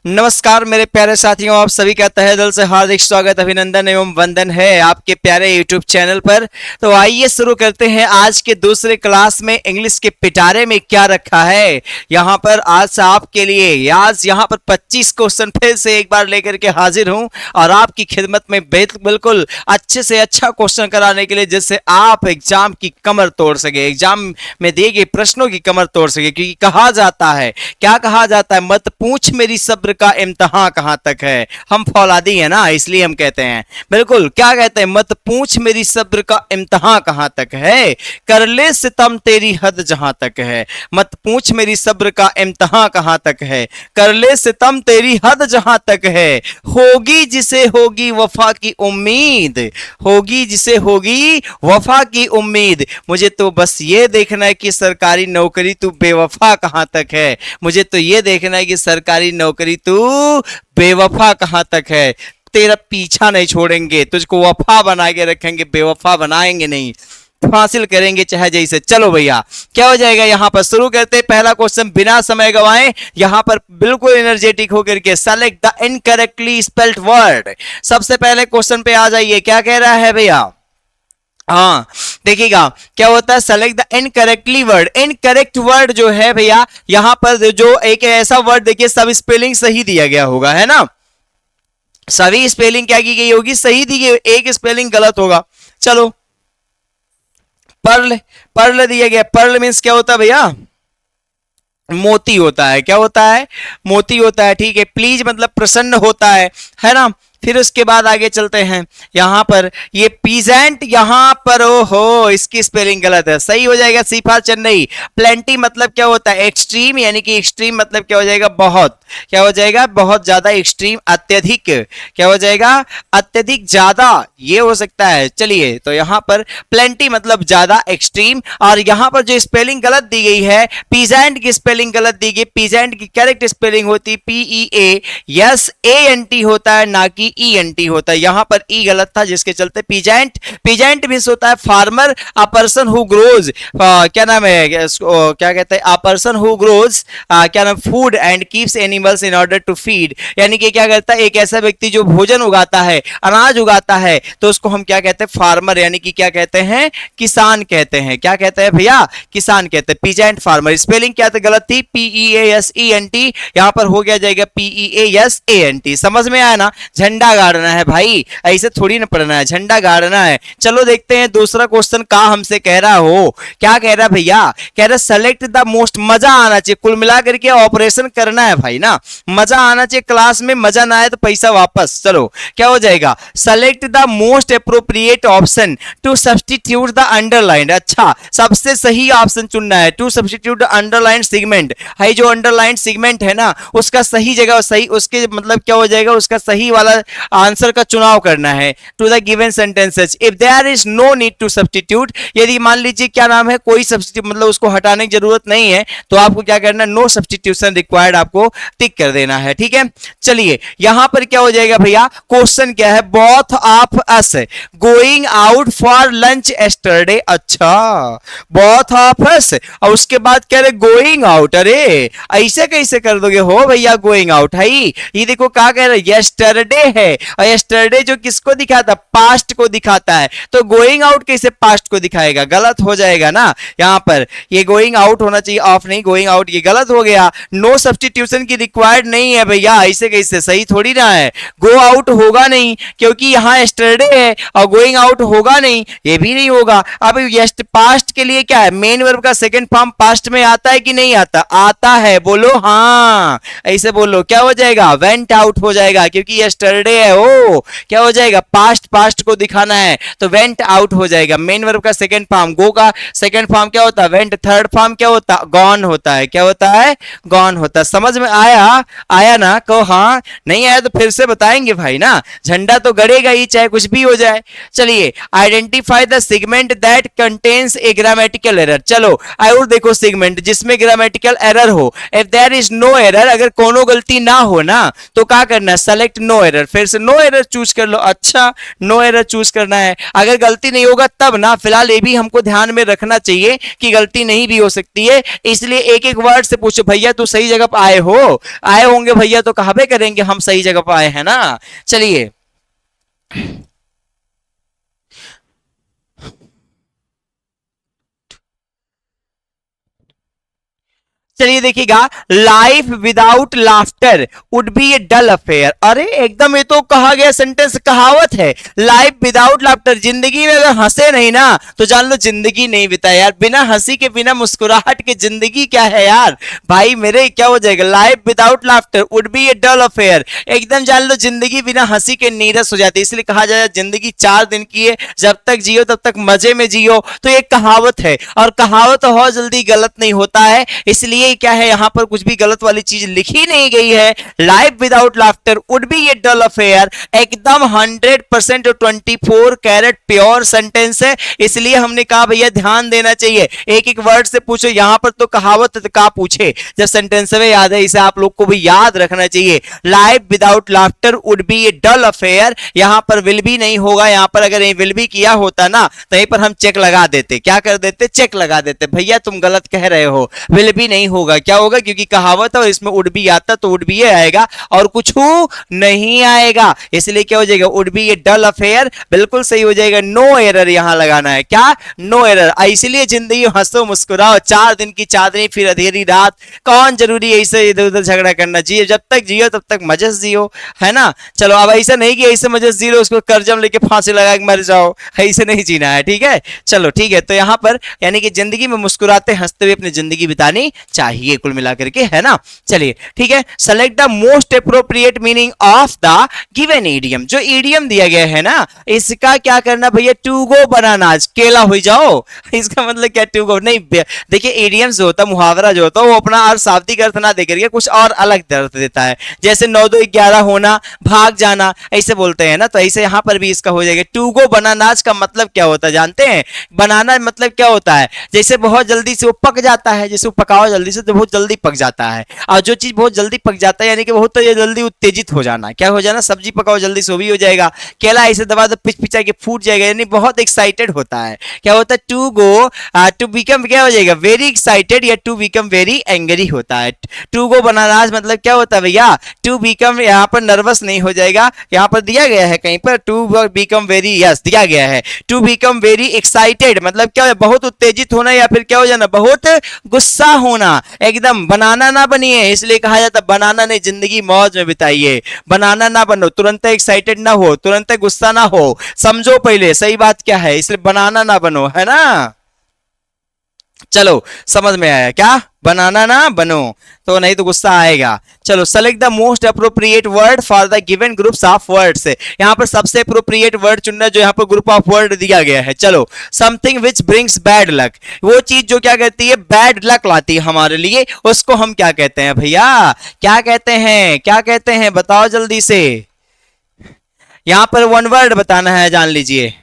नमस्कार मेरे प्यारे साथियों, आप सभी का तहे दिल से हार्दिक स्वागत, अभिनंदन एवं वंदन है आपके प्यारे YouTube चैनल पर। तो आइए शुरू करते हैं आज के दूसरे क्लास में इंग्लिश के पिटारे में क्या रखा है। यहाँ पर आज आपके लिए आज यहाँ पर 25 क्वेश्चन फिर से एक बार लेकर के हाजिर हूँ और आपकी खिदमत में बिल्कुल अच्छे से अच्छा क्वेश्चन कराने के लिए, जिससे आप एग्जाम की कमर तोड़ सके, एग्जाम में दिए गए प्रश्नों की कमर तोड़ सके। क्योंकि कहा जाता है, क्या कहा जाता है, मत पूछ मेरी सब्र का इम्तिहान कहां तक है। हम फौलादी है ना, इसलिए हम कहते हैं, बिल्कुल क्या कहते हैं, मत पूछ मेरी सब्र का इम्तिहान कहां तक है, कर ले सितम तेरी हद जहां तक है। मत पूछ मेरी सब्र का इम्तिहान कहां तक है, कर ले सितम तेरी हद जहां तक है। होगी जिसे होगी वफा की उम्मीद, होगी जिसे होगी वफा की उम्मीद। मुझे तो बस ये देखना है कि सरकारी नौकरी तू बेवफा कहां तक है। मुझे तो ये देखना है कि सरकारी नौकरी तू बेवफा कहां तक है। तेरा पीछा नहीं छोड़ेंगे, तुझको वफा बना के रखेंगे, बेवफा बनाएंगे नहीं, हासिल करेंगे चाहे जैसे। चलो भैया, क्या हो जाएगा, यहां पर शुरू करते हैं। पहला क्वेश्चन बिना समय गवाए यहां पर बिल्कुल एनर्जेटिक होकर के select the incorrectly spelled word. सबसे पहले क्वेश्चन पे आ जाइए, क्या कह रहा है भैया। हाँ देखिएगा क्या होता है, select the incorrectly word. Incorrect word जो है भैया, यहां पर जो एक ऐसा वर्ड देखिए, सब स्पेलिंग सही दिया गया होगा, है ना। सभी स्पेलिंग क्या की गई होगी, सही दी गई, एक स्पेलिंग गलत होगा। चलो, पर्ल, पर्ल दिया गया। पर्ल मीन्स क्या होता है भैया, मोती होता है। क्या होता है, मोती होता है, ठीक है। प्लीज मतलब प्रसन्न होता है ना। फिर उसके बाद आगे चलते हैं, यहां पर ये पीजेंट, यहां पर ओहो इसकी स्पेलिंग गलत है, सही हो जाएगा सीफा चेन्नई। प्लेंटी मतलब क्या होता है, एक्सट्रीम, यानी कि एक्सट्रीम मतलब क्या हो जाएगा, बहुत। क्या हो जाएगा, बहुत ज्यादा, एक्सट्रीम अत्यधिक। क्या हो जाएगा, अत्यधिक ज्यादा, ये हो सकता है। चलिए, तो यहां पर प्लेंटी मतलब ज्यादा, एक्सट्रीम। और यहां पर जो स्पेलिंग गलत दी गई है, पीजेंट की स्पेलिंग गलत दी गई। पीजेंट की करेक्ट स्पेलिंग होती PEASANT होता है, ना कि ENT होता है। यहां पर ई गलत था, जिसके चलते पीजेंट। पीजेंट मींस होता है farmer, a person who grows, क्या नाम है, क्या कहते हैं, अ पर्सन हु ग्रोज, क्या नाम, food and keeps animals in order to feed. यानी कि क्या करता है, एक ऐसा व्यक्ति जो भोजन उगाता है, अनाज उगाता है, तो उसको हम क्या कहते हैं, फार्मर, यानी कि क्या कहते हैं, किसान कहते हैं। क्या कहते हैं भैया, किसान कहते हैं। पीजेंट फार्मर, स्पेलिंग क्या था, गलत थी, PEASENT, यहां पर हो गया जाएगा PEASANT। समझ में आया ना, झंडा गाड़ना है भाई, ऐसे थोड़ी ना पढ़ना है, झंडा गाड़ना है। चलो देखते हैं दूसरा क्वेश्चन का हमसे कह रहा हो, क्या कह रहा भैया, कह रहा सेलेक्ट द मोस्ट, मजा आना चाहिए, कुल मिलाकर के ऑपरेशन करना है भाई ना, मजा आना चाहिए क्लास में, मजा ना आए तो पैसा वापस। चलो क्या हो जाएगा, select the most appropriate option to substitute the underline. अच्छा, सबसे सही ऑप्शन चुनना है, to substitute the underline segment है, जो अंडरलाइन सेगमेंट है ना, उसका सही जगह, सही उसके मतलब क्या हो जाएगा, उसका सही वाला आंसर का चुनाव करना है। To the given sentences if there is no need to substitute, यदि मान लीजिए क्या नाम है, कोई सब्स्टिट्यूट मतलब उसको हटाने की जरूरत नहीं है, तो आपको क्या करना है, नो सब्स्टिट्यूशन रिक्वायर्ड, आपको टिक कर देना है, ठीक है। चलिए यहां पर क्या हो जाएगा भैया, क्वेश्चन क्या है, both of us going out for lunch yesterday. अच्छा, बोथ ऑफ अस, और उसके बाद कह रहे गोइंग आउट। अरे ऐसे कैसे कर दोगे हो भैया, गोइंग आउट है, ये देखो क्या कह रहे, यस्टरडे है, और यस्टरडे जो किसको दिखाता, पास्ट को दिखाता है, तो गोइंग आउट कैसे पास्ट को दिखाएगा, गलत हो जाएगा ना। यहां पर ये गोइंग आउट होना चाहिए, ऑफ नहीं, गोइंग आउट, ये गलत हो गया। नो सब्स्टिट्यूशन की रिक्वायर्ड नहीं है भैया, ऐसे कैसे, सही थोड़ी ना है। गो आउट होगा नहीं, क्योंकि यहां यस्टरडे है, और गोइंग आउट होगा नहीं, ये भी नहीं होगा। अब यस्ट पास्ट के लिए क्या है, मेन वर्ब का सेकंड फॉर्म पास्ट में आता है कि नहीं आता, आता है, बोलो हाँ, ऐसे बोलो, क्या हो जाएगा, वेंट आउट हो जाएगा, क्योंकि यस्टरडे है। ओ क्या हो जाएगा, पास्ट, पास्ट को दिखाना है, तो वेंट आउट हो जाएगा। मेन वर्ब का सेकंड फॉर्म, गो का सेकंड फॉर्म क्या होता है, वेंट। थर्ड फॉर्म क्या होता है, गॉन होता है। क्या होता है, गॉन होता है। समझ में आया, आया ना, कहो हाँ, नहीं आया तो फिर से बताएंगे भाई ना, झंडा तो गड़ेगा ही चाहे कुछ भी हो जाए। चलिए, identify the segment that contains a grammatical error. चलो और देखो, सेगमेंट जिसमें ग्रामेटिकल एरर हो, if there is no error, अगर कोनो गलती ना हो ना, तो क्या करना है, सेलेक्ट नो एरर। फिर से नो एरर चूज कर लो। अच्छा, नो एरर चूज करना है, अगर गलती नहीं होगा तब ना, फिलहाल ये भी हमको ध्यान में रखना चाहिए कि गलती नहीं भी हो सकती है, इसलिए एक एक वर्ड से पूछो। भैया तू सही जगह पर आए हो, आए होंगे भैया तो कहावे करेंगे हम सही जगह पर आए हैं ना। चलिए चलिए देखिएगा, life without laughter would be a dull affair. अरे एकदम, ये तो कहा गया सेंटेंस, कहावत है। लाइफ विदाउट लाफ्टर, जिंदगी में अगर हंसे नहीं ना तो जान लो जिंदगी नहीं बिता यार। बिना हंसी के, बिना मुस्कुराहट के जिंदगी क्या है यार भाई मेरे, क्या हो जाएगा। Life without laughter would be a dull affair, एकदम जान लो जिंदगी बिना हंसी के नीरस हो जाती है। इसलिए कहा जाए जिंदगी 4 दिन की है, जब तक जियो तब तक मजे में जियो। तो ये कहावत है, और कहावत बहुत जल्दी गलत नहीं होता है, इसलिए क्या है यहां पर कुछ भी गलत वाली चीज लिखी नहीं गई है। Life without laughter would be a dull affair, एकदम 100% 24 कैरेट प्योर सेंटेंस है, इसलिए हमने कहा भैया ध्यान देना चाहिए, एक एक वर्ड से पूछो। यहां पर तो कहावत का पूछे, जब सेंटेंस में याद है, इसे आप लोग को भी याद रखना चाहिए। Life without laughter would be a dull affair, यहां पर विल भी नहीं होगा। यहां पर अगर ये विल भी किया होता ना तो यहीं पर हम चेक लगा देते, क्या कर देते, चेक लगा देते, भैया तुम गलत कह रहे हो, विल भी नहीं होगा। क्या होगा, क्योंकि कहावत है और इसमें वुड बी आता तो वुड बी आएगा और कुछ नहीं आएगा, इसलिए क्या हो जाएगा, would be a dull affair, बिल्कुल सही हो जाएगा। नो एरर यहां लगाना है, क्या, नो एरर। इसलिए जिंदगी हंसो मुस्कुराओ, 4 दिन की चांदनी फिर अंधेरी रात, कौन जरूरी है इसे इधर उधर झगड़ा करना। जियो, जब तक जियो तब तक मजे से जियो, है ना। चलो अब ऐसा नहीं कि ऐसे मजे से जी लो, उसको कर्जम लेके फांसी लगा के मर जाओ, ऐसे नहीं जीना है, ठीक है। चलो ठीक है, तो यहां पर यानी कि जिंदगी में मुस्कुराते हंसते हुए अपनी जिंदगी बितानी चाहिए कुल मिलाकर के, है ना। चलिए ठीक है, select the most appropriate meaning of the given idiom, जो ईडियम दिया गया है ना इसका क्या करना भैया, टू गो बनाना, केला हो जाओ, इसका मतलब क्या, टू गो नहीं। देखिए ईडियम्स जो होता है, मुहावरा जो होता है, वो अपना अर्थ शाब्दिक अर्थ ना देकर के कुछ और अलग अर्थ देता है, जैसे 9 2 11 होना, भाग जाना, ऐसे बोलते हैं ना, तो ऐसे यहां पर भी इसका हो जाएगा। टू गो बनाना का मतलब क्या होता है जानते हैं, बनाना मतलब क्या होता है, जैसे बहुत जल्दी से वो पक जाता है, जैसे वो पकाओ जल्दी से तो बहुत जल्दी पक जाता है, और जो चीज बहुत जल्दी पक जाता है यानी कि बहुत जल्दी उत्तेजित हो जाना, क्या हो जाना, सब्जी पकाओ जल्दी से वो भी हो जाएगा, केला ऐसे दबा दो पिच के फूट जाएगा, यानी बहुत एक्साइटेड होता है। क्या होता है, टू गो, टू बिकम क्या हो जाएगा, वेरी एक्साइटेड, या टू बिकम वेरी एंग्री होता है। टू गो बनाना मतलब क्या होता है भैया, टू बिकम, यहाँ पर नर्वस नहीं हो जाएगा, यहाँ पर दिया गया है कहीं पर टू बिकम वेरी, यस दिया गया है, टू बिकम वेरी एक्साइटेड मतलब क्या है, बहुत उत्तेजित होना, या फिर क्या हो जाना, बहुत गुस्सा होना। एकदम बनाना ना बनिए, इसलिए कहा जाता बनाना नहीं, जिंदगी मौज में बिताइए, बनाना ना बनो, तुरंत एक्साइटेड ना हो, तुरंत गुस्सा ना हो, समझो पहले सही बात क्या है, इसलिए बनाना ना बनो, है ना। चलो समझ में आया क्या, बनाना ना बनो, तो नहीं तो गुस्सा आएगा। चलो select the most appropriate word for the given groups of words, यहां पर सबसे अप्रोप्रिएट वर्ड चुनना जो यहां पर ग्रुप ऑफ वर्ड दिया गया है। चलो something which brings bad luck, वो चीज जो क्या कहती है, बैड लक लाती है हमारे लिए, उसको हम क्या कहते हैं भैया, क्या कहते हैं, क्या कहते हैं बताओ जल्दी से। यहां पर वन वर्ड बताना है, जान लीजिए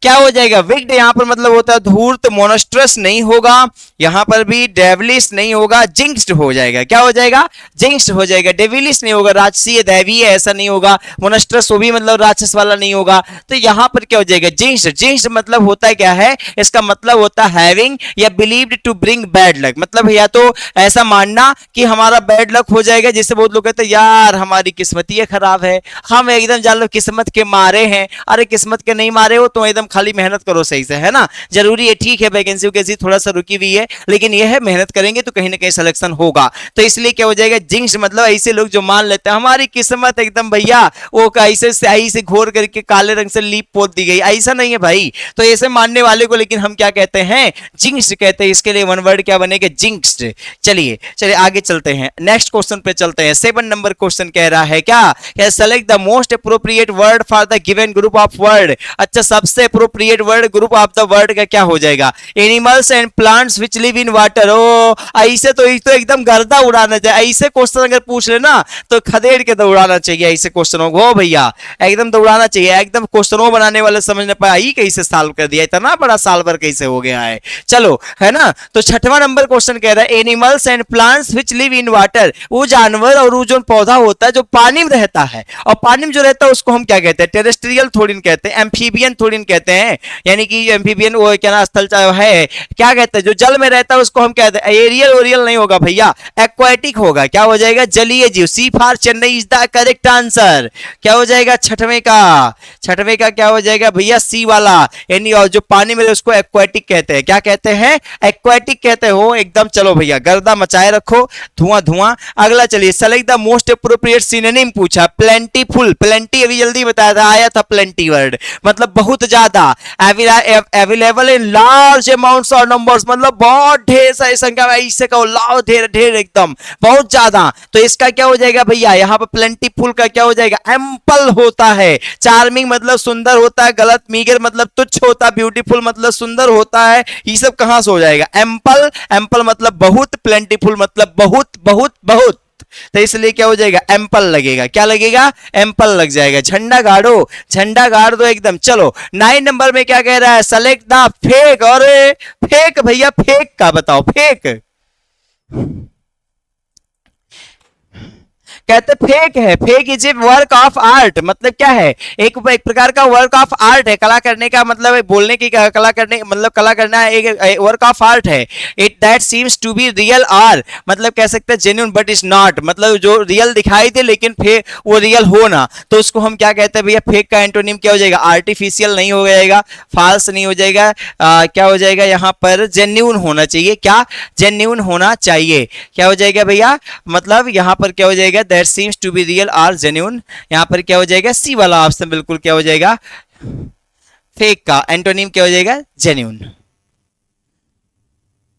क्या हो जाएगा, विक्ड यहाँ पर मतलब होता है धूर्त, मोनस्ट्रस नहीं होगा, यहां पर भी डेविलिश नहीं होगा, जिंक्स्ड हो जाएगा, क्या हो जाएगा, जिंक्स्ड हो जाएगा, डेविलिश नहीं होगा, राक्षसीय दैवीय ऐसा नहीं होगा, मोनस्ट्रस वो भी मतलब राक्षस वाला नहीं होगा, तो यहां पर क्या हो जाएगा, जिंक्स्ड। जिंक्स्ड मतलब होता है क्या है, इसका मतलब होता है हैविंग या believed to bring bad luck, मतलब या तो ऐसा मानना कि हमारा बैड लक हो जाएगा, जिससे बहुत लोग कहते हैं यार हमारी किस्मत ही खराब है, हम एकदम जान लो किस्मत के मारे हैं। अरे किस्मत के नहीं मारे हो तो एकदम खाली मेहनत करो सही से, है ना। जरूरी है, ठीक है वैकेंसी वैकेंसी थोड़ा सा रुकी हुई है, लेकिन यह है मेहनत करेंगे तो कहीं ना कहीं सिलेक्शन होगा। तो इसलिए क्या हो जाएगा, जिंक्स मतलब ऐसे लोग जो मान लेते हैं हमारी किस्मत एकदम भैया वो ऐसे स्याही से घोर करके काले रंग से लीप पोत दी गई, ऐसा नहीं है भाई। तो ऐसे मानने वाले को लेकिन हम क्या कहते हैं, जिंक्स कहते हैं। इसके लिए वन वर्ड क्या बनेगा, जिंक्स। चलिए चलिए आगे चलते हैं, नेक्स्ट क्वेश्चन पे चलते हैं। 7 नंबर क्वेश्चन कह रहा है क्या, select the most appropriate word for the given group of word. अच्छा सबसे appropriate word group of the word का क्या हो जाएगा? Animals and plants which live in water. ओ ऐसे तो एकदम गर्दा उड़ाना चाहिए, ऐसे क्वेश्चन अगर पूछ ले ना तो खदेड़ के दौड़ाना चाहिए ऐसे क्वेश्चनों को भैया, एकदम दौड़ाना चाहिए, एकदम क्वेश्चनों बनाने वाले समझ न पाया ही कैसे सॉल्व कर दिया, इतना बड़ा साल भर कैसे हो गया है। चलो है ना, तो छठवां नंबर क्वेश्चन कह रहा है animals and plants which live in water, वो जानवर और वो जो पौधा होता है जो पानी में रहता है, और पानी में जो रहता है उसको हम क्या कहते हैं? टेरेस्ट्रियल थोड़ी कहते हैं, एम्फीबियन थोड़ी कहते हैं, यानी कि एम्फीबियन वो क्या ना स्थल है, क्या कहते हैं जो जल में रहता है उसको हम कहते हैं, एरियल ओरियल नहीं होगा भैया, एक्वाटिक होगा। क्या हो जाएगा? जलीय जीव। C for Chennai is the correct answer. क्या हो जाएगा छठवें का? छठवें का क्या हो जाएगा भैया? सी वाला, यानी और जो पानी में उसको एक्वाटिक कहते हैं। क्या कहते हैं? एक्वाटिक कहते हो एकदम। चलो भैया गर्दा मचाए रखो, धुआं धुआं। अगला चलिए, select the most appropriate synonym पूछा। प्लेंटीफुल, प्लेंटी अभी जल्दी बताया था, आया था प्लेंटी वर्ड, मतलब बहुत ज्यादा। अवेलेबल इन लार्ज अमाउंट्स और नंबर्स, मतलब बहुत ढेर सारी संख्या में, ऐसे कहो लाओ ढेर ढेर एकदम बहुत ज्यादा। तो इसका क्या हो जाएगा भैया? यहाँ पर प्लेंटीफुल का क्या हो जाएगा? एम्पल होता है। चार्मिंग मतलब सुंदर होता है, गलत। मीगर मतलब तुच्छ होता है, ब्यूटीफुल मतलब सुंदर होता है। ये सब कहां से हो जाएगा? एम्पल, एम्पल मतलब बहुत, प्लेंटीफुल मतलब बहुत बहुत बहुत, तो इसलिए क्या हो जाएगा? एम्पल लगेगा। क्या लगेगा? एम्पल लग जाएगा। झंडा गाड़ो, झंडा गाड़ दो एकदम। चलो 9 नंबर में क्या कह रहा है? Select the fake. और फेक भैया, फेक का बताओ। फेक कहते फेक है, fake is a work of art, मतलब क्या है? एक प्रकार का वर्क ऑफ आर्ट है, कला करने का मतलब है, बोलने की कला करने, मतलब कला करना एक वर्क ऑफ आर्ट है। It that seems to be real or, मतलब कह सकते हैं जेन्युइन बट इज नॉट, मतलब जो रियल दिखाई दे लेकिन फेक वो रियल हो ना, तो उसको हम क्या कहते हैं भैया? फेक का एंटोनिम क्या हो जाएगा? आर्टिफिशियल नहीं हो जाएगा, फाल्स नहीं हो जाएगा, क्या हो जाएगा यहाँ पर? जेन्युइन होना चाहिए। क्या? जेन्युइन होना चाहिए। क्या हो जाएगा भैया? मतलब यहाँ पर क्या हो जाएगा? That seems to be real or genuine. यहाँ पर क्या हो जाएगा? सी वाला ऑप्शन बिल्कुल क्या हो जाएगा? फेक का एंटोनिम क्या हो जाएगा? जेन्युइन।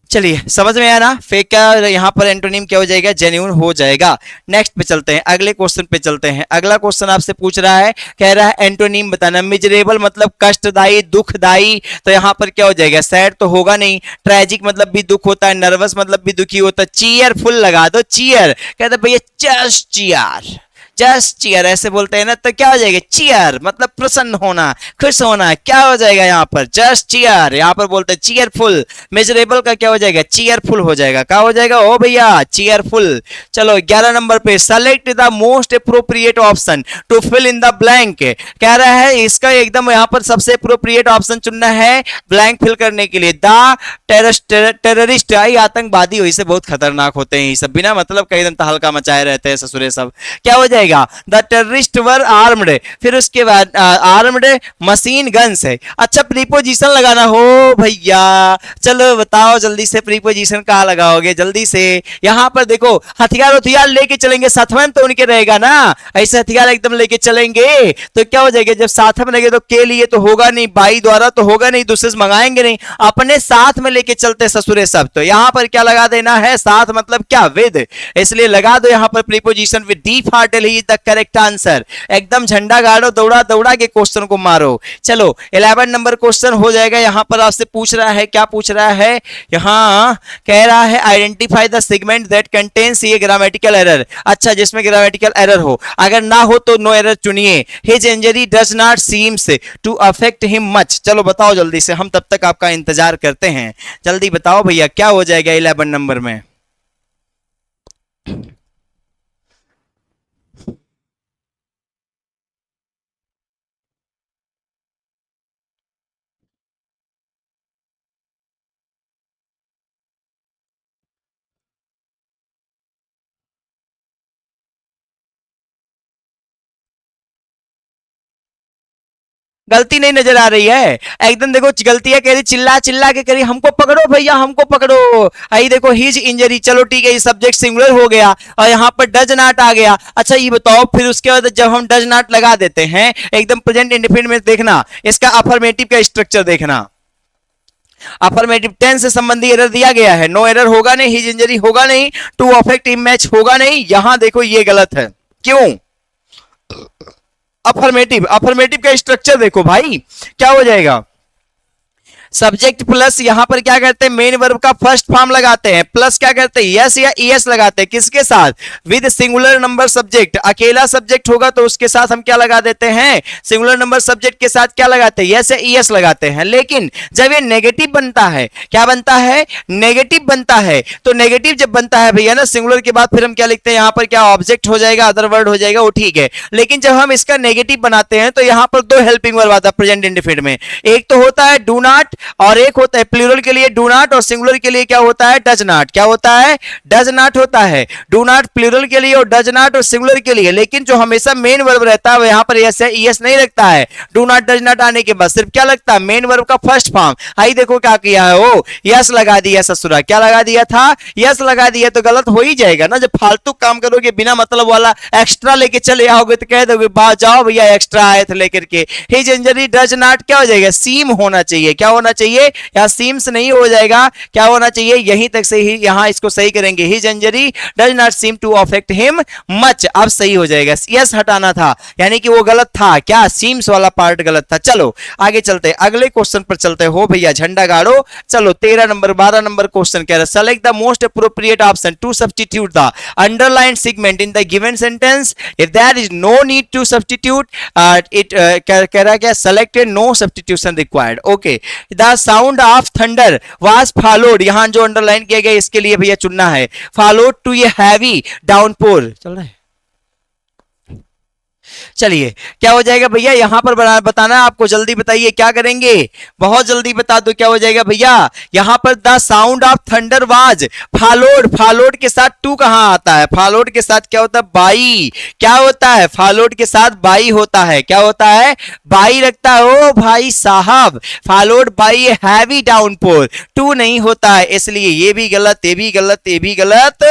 चलिए समझ में आया ना? फेक का यहाँ पर एंटोनिम क्या हो जाएगा? जेन्युइन हो जाएगा। नेक्स्ट पे चलते हैं, अगले क्वेश्चन पे चलते हैं। अगला क्वेश्चन आपसे पूछ रहा है, कह रहा है एंटोनिम बताना। मिजरेबल मतलब कष्टदायी, दुखदायी, तो यहाँ पर क्या हो जाएगा? सैड तो होगा नहीं। ट्रेजिक मतलब भी दुख होता है, नर्वस मतलब भी दुखी होता है। चीयरफुल लगा दो, चीयर। कहते भैया जस्ट चीयर, जस्ट चीयर ऐसे बोलते हैं ना, तो क्या हो जाएगा? चीयर मतलब प्रसन्न होना, खुश होना। क्या हो जाएगा यहाँ पर? Just cheer. यहाँ पर बोलते हैं चीयरफुल। मेजरेबल का क्या हो जाएगा? चीयरफुल हो जाएगा। क्या हो जाएगा? ओ भैया चीयरफुल। चलो 11 नंबर पे, select the most appropriate option to fill in the blank. कह रहा है इसका एकदम यहाँ पर सबसे अप्रोप्रिएट ऑप्शन चुनना है ब्लैंक फिल करने के लिए। द टेररिस्ट, आई आतंकवादी, वैसे बहुत खतरनाक होते हैं ये सब, बिना मतलब का एकदम तहलका मचाए रहते हैं ससुरे सब। क्या हो जाएगा? द टेररिस्ट वर आर्म्ड, फिर उसके बाद आर्म्ड मशीन गन से। अच्छा प्रीपोजिशन लगाना हो भैया, चलो बताओ जल्दी से प्रीपोजिशन कहाँ लगाओगे? जल्दी से। यहाँ पर देखो हथियार हथियार लेके चलेंगे, साथ में तो उनके रहेगा ना, ऐसे हथियार एकदम लेके चलेंगे तो क्या हो जाएगा? जब साथ में लगे तो के लिए तो होगा नहीं, बाई द्वारा तो होगा नहीं, दूसरे से मंगाएंगे नहीं, अपने साथ में लेके चलते ससुरे सब। तो यहाँ पर क्या लगा देना है? साथ मतलब क्या? विद, इसलिए लगा दो यहाँ पर preposition with. D for Delhi is the correct answer. एकदम झंडा गाड़ो, दौड़ा दौड़ा के क्वेश्चन को मारो। चलो 11 नंबर क्वेश्चन हो जाएगा। यहाँ पर आपसे पूछ रहा है, क्या पूछ रहा है? यहाँ कह रहा है identify the segment that contains ये ग्रामेटिकल एरर। अच्छा जिसमें ग्रामेटिकल एरर हो, अगर ना हो तो नो एरर चुनिए। His injury does not seems to affect him much. चलो बताओ जल्दी से, हम तब तक आपका इंतजार करते हैं। जल्दी बताओ भैया क्या हो जाएगा 11 नंबर में? गलती नहीं नजर आ रही है एकदम, देखो गलतियां कह रही, चिल्ला चिल्ला के करी हमको पकड़ो भैया हमको पकड़ो। आई देखो हिज इंजरी, चलो ठीक है ये सब्जेक्ट सिंगुलर हो गया और यहाँ पर डज नॉट आ गया। अच्छा ये बताओ फिर उसके बाद जब हम डज नॉट लगा देते हैं एकदम प्रेजेंट इंडेफिनिट में, देखना इसका अफर्मेटिव का स्ट्रक्चर देखना। अफर्मेटिव टेंस से संबंधी एरर दिया गया है, नो एरर होगा नहीं, हिज इंजरी होगा नहीं, टू अफेक्ट हिम मैच होगा नहीं। यहां देखो ये गलत है, क्यों? अफर्मेटिव, अफर्मेटिव का स्ट्रक्चर देखो भाई क्या हो जाएगा? सब्जेक्ट प्लस यहां पर क्या करते हैं, मेन वर्ब का फर्स्ट फॉर्म लगाते हैं, प्लस क्या करते हैं, यस या ईएस लगाते हैं, किसके साथ, विद सिंगुलर नंबर सब्जेक्ट। अकेला सब्जेक्ट होगा तो उसके साथ हम क्या लगा देते हैं, सिंगुलर नंबर सब्जेक्ट के साथ क्या लगाते हैं, यस या ईएस लगाते हैं। लेकिन जब ये नेगेटिव बनता है, क्या बनता है, नेगेटिव बनता है, तो नेगेटिव जब बनता है भैया ना सिंगुलर के बाद फिर हम क्या लिखते हैं, यहां पर क्या ऑब्जेक्ट हो जाएगा, अदर वर्ड हो जाएगा, वो ठीक है। लेकिन जब हम इसका नेगेटिव बनाते हैं तो यहां पर दो हेल्पिंग वर्ब आता है प्रेजेंट इंडेफिनिट में, एक तो होता है डू नॉट और एक होता है प्लूरल के लिए डू नॉट और सिंगुलर के लिए क्या होता है, डज नॉट। क्या होता है, डज नॉट होता है। डू नॉट प्लूरल के लिए और डज नॉट और सिंगुलर के लिए। लेकिन जो हमेशा मेन वर्ब रहता है यहां पर यस ईएस नहीं लगता है, डू नॉट डज नॉट आने के बाद सिर्फ क्या लगता है, मेन वर्ब का फर्स्ट फॉर्म। आई देखो क्या किया है, वो यस लगा दिया ससुरा, क्या लगा दिया था, यस लगा दिया, तो गलत हो ही जाएगा ना। जब फालतू काम करोगे बिना मतलब वाला एक्स्ट्रा लेके चले आओगे तो कह दोगे जाओ भैया एक्स्ट्रा आए थे लेकर के। ही जनरली डज नॉट क्या हो जाएगा, सीम होना चाहिए, क्या होना चाहिए, यहां सीम्स नहीं हो जाएगा, क्या होना चाहिए, यहीं तक से ही यहां इसको सही करेंगे, he generally does not seem to affect him much. अब सही हो जाएगा, यस हटाना था यानी कि वो गलत था, क्या सीम्स वाला पार्ट गलत था। चलो आगे चलते, अगले क्वेश्चन पर चलते हो भैया, झंडा गाड़ो। चलो 13 नंबर 12 नंबर क्वेश्चन कह रहा है, select the most appropriate option to substitute the underline segment in the given sentence if there is no need to substitute it. कह रहा है क्या, selected no substitution required. Okay, the sound of thunder was followed, यहां जो underline किया गया इसके लिए भैया चुनना है, followed to a heavy downpour. चल रहा है, चलिए क्या हो जाएगा भैया, यहां पर बताना है आपको, जल्दी बताइए क्या करेंगे, बहुत जल्दी बता दो क्या हो जाएगा भैया। यहां पर the sound of thunder was followed, followed के साथ टू कहां आता है, फॉलोड के साथ क्या होता है, बाई। क्या होता है, फॉलोड के साथ बाई होता है, क्या होता है, बाई लगता है। ओ भाई साहब, followed by heavy downpour, to नहीं होता है, इसलिए ये भी गलत, ये भी गलत, ये भी गलत,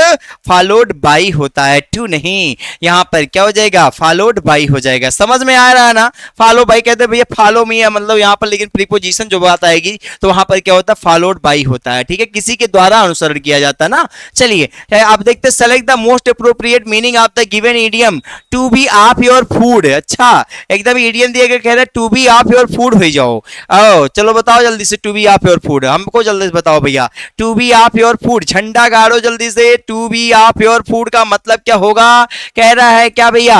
फॉलोड बाई होता है, टू नहीं। यहां पर क्या हो जाएगा, फॉलोड बाई हो जाएगा। समझ में आ रहा है ना, फॉलो बाई कहते हैं भैया, फॉलो मी है मतलब यहां पर, लेकिन प्रीपोजिशन जो बात आएगी तो वहां पर क्या होता है, फॉलोड बाई होता है, ठीक है, किसी के द्वारा अनुसरण किया जाता है ना। चलिए आप देखते हैं, select the most appropriate meaning of the given idiom to be off your food. अच्छा एकदम इडियम दिया गया, कह रहा है to be off your food हो जाओ। आओ चलो बताओ जल्दी से, to be off your food, हमको जल्दी से बताओ भैया, to be off your food, झंडा गाड़ो जल्दी से। To be off your food का मतलब क्या होगा, कह रहा है क्या भैया,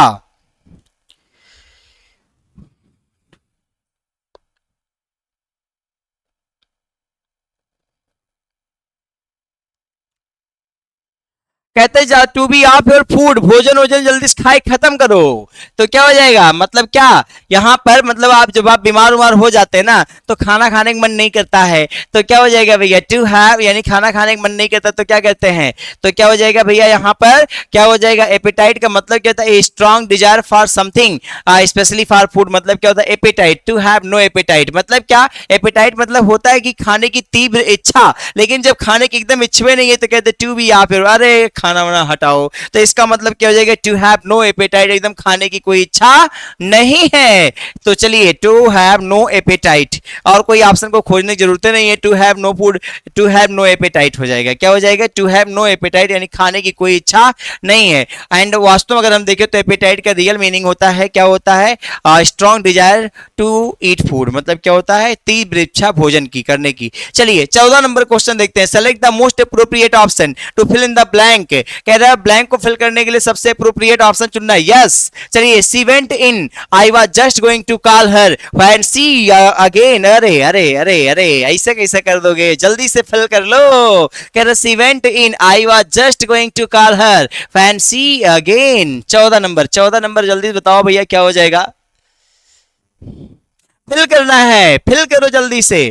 कहते जा to be off your food, भोजन वोजन जल्दी से खाए खत्म करो। तो क्या हो जाएगा, मतलब क्या, यहां पर मतलब आप जब आप बीमार उमार हो जाते हैं ना तो खाना खाने का मन नहीं करता है, तो क्या हो जाएगा भैया, टू हैव, यानी खाना खाने का मन नहीं करता तो क्या कहते हैं, तो क्या हो जाएगा भैया, यहां पर क्या हो जाएगा, एपेटाइट का मतलब क्या होता है, a strong desire for something specially for food, मतलब क्या होता है, appetite. To have no appetite मतलब क्या, एपेटाइट मतलब होता है कि खाने की तीव्र इच्छा, लेकिन जब खाने की एकदम इच्छा नहीं है तो कहते टू बी ऑफ योर, अरे खाना वाना हटाओ, तो इसका मतलब क्या हो जाएगा, टू हैव नो एपेटाइट, एकदम खाने की कोई इच्छा नहीं है। तो चलिए टू हैव नो एपेटाइट, और कोई ऑप्शन को खोजने की जरूरत नहीं है, to have no food, to have no appetite हो जाएगा। क्या हो जाएगा, टू हैव नो एपेटाइट यानी खाने की कोई इच्छा नहीं है। एंड वास्तव में अगर हम देखें तो एपेटाइट का रियल मीनिंग होता है, क्या होता है, strong desire to eat food, मतलब क्या होता है, तीव्र इच्छा भोजन की करने की। चलिए 14 नंबर क्वेश्चन देखते हैं, select the most appropriate option to fill in the blank, कह रहा है ब्लैंक को फिल करने के लिए सबसे अप्रोप्रिएट ऑप्शन चुनना है, यस। चलिए she went in, I was just going to call her when she again, अरे अरे अरे अरे ऐसे कैसे कर दोगे, जल्दी से फिल कर लो। कह रहा she went in, I was just going to call her when she again. 14 number, 14 number जल्दी बताओ भैया क्या हो जाएगा, फिल करना है, फिल करो जल्दी से।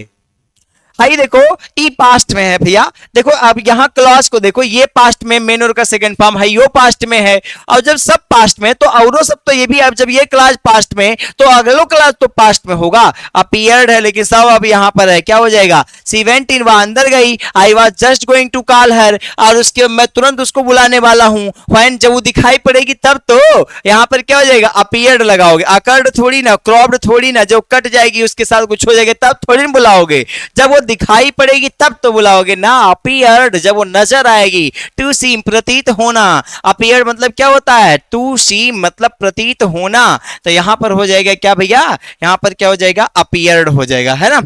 भाई देखो ई पास्ट में है भैया, देखो अब यहां क्लॉज को देखो, ये पास्ट में मेन और का सेकंड फॉर्म है, यो पास्ट में है, और जब सब पास्ट में तो औरों सब तो ये भी, अब जब ये क्लॉज पास्ट में तो अगलो क्लॉज तो पास्ट में होगा, अपीयर्ड है लेकिन सब अब यहां पर है, क्या हो जाएगा, सी वेंट इन, वह अंदर गई, I was just going to call her, और उसके मैं तुरंत उसको बुलाने वाला हूं, व्हेन जब वो दिखाई पड़ेगी तब, तो यहां पर क्या हो जाएगा, अपीयर्ड लगाओगे, अकर्ड थोड़ी ना, क्रॉप्ड थोड़ी ना, जो कट जाएगी उसके साथ कुछ हो जाएगा तब थोड़ी ना बुलाओगे, जब वो दिखाई पड़ेगी तब तो बुलाओगे ना, अपीयर्ड जब वो नजर आएगी, टू सी प्रतीत होना, अपीयर्ड मतलब क्या होता है, टू सी मतलब प्रतीत होना, तो यहां पर हो जाएगा क्या भैया, यहां पर क्या हो जाएगा, अपीयर्ड हो जाएगा, है ना।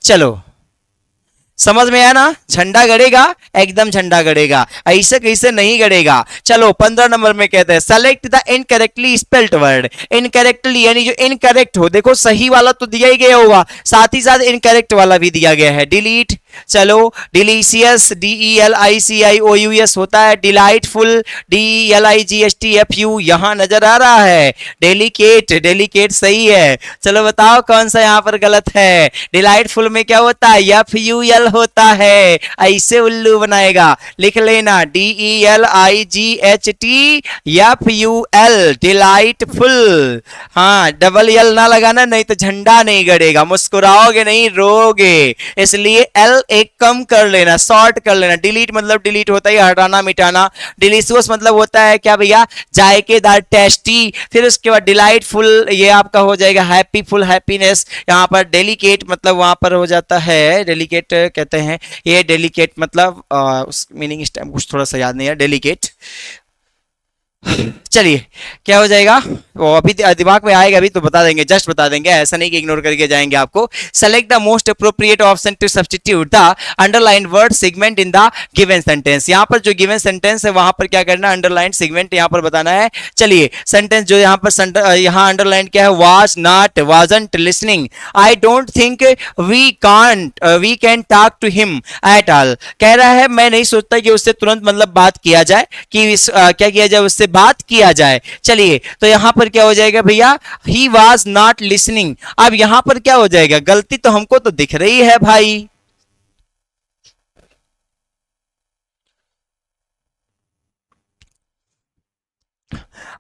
चलो समझ में आया ना, झंडा गड़ेगा, एकदम झंडा गड़ेगा, ऐसे कैसे नहीं गड़ेगा। चलो 15 नंबर में कहते हैं select the incorrectly spelled word. Incorrectly यानी जो इनकरेक्ट हो, देखो सही वाला तो दिया ही गया होगा, साथ ही साथ इनकरेक्ट वाला भी दिया गया है। डिलीट, चलो डिलीशियस, DELICIOUS होता है, डिलाइटफुल, DELIGHTFU यहां नजर आ रहा है। डेलिकेट, डेलिकेट सही है। चलो बताओ कौन सा यहां पर गलत है। डिलाइटफुल में क्या होता है, FUL होता है, ऐसे उल्लू बनाएगा, लिख लेना DELIGHTFUL, डिलाइटफुल। हाँ, डबल एल ना लगाना, नहीं तो झंडा नहीं गड़ेगा, मुस्कुराओगे नहीं रोगे, इसलिए एल एक कम कर लेना, शॉर्ट कर लेना। डिलीट मतलब डिलीट होता है हटाना मिटाना। डिलीशियस मतलब होता है क्या भैया, जायकेदार, टेस्टी। फिर उसके बाद डिलाइटफुल ये आपका हो जाएगा हैप्पीफुल, हैप्पीनेस। यहाँ पर डेलिकेट मतलब वहां पर हो जाता है, डेलिकेट कहते हैं, ये डेलिकेट मतलब उस मीनिंग इस टाइम कुछ थोड़ा सा याद नहीं है, डेलिकेट। चलिए क्या हो जाएगा, वो अभी दिमाग में आएगा अभी तो बता देंगे, जस्ट बता देंगे, ऐसा नहीं कि इग्नोर करके जाएंगे आपको। Select the most appropriate option to substitute the underline word segment in the given sentence. यहाँ पर जो गिवन सेंटेंस है वहां पर क्या करना, अंडरलाइन सेगमेंट यहाँ पर बताना है। चलिए सेंटेंस जो यहाँ पर यहाँ अंडरलाइन क्या है, was not, wasn't listening, I don't think we can talk to him at all. कह रहा है मैं नहीं सोचता कि उससे तुरंत मतलब बात किया जाए, कि क्या किया जाए, उससे बात किया जाए। चलिए तो यहां पर क्या हो जाएगा भैया, ही वॉज नॉट लिसनिंग। अब यहां पर क्या हो जाएगा, गलती तो हमको तो दिख रही है भाई,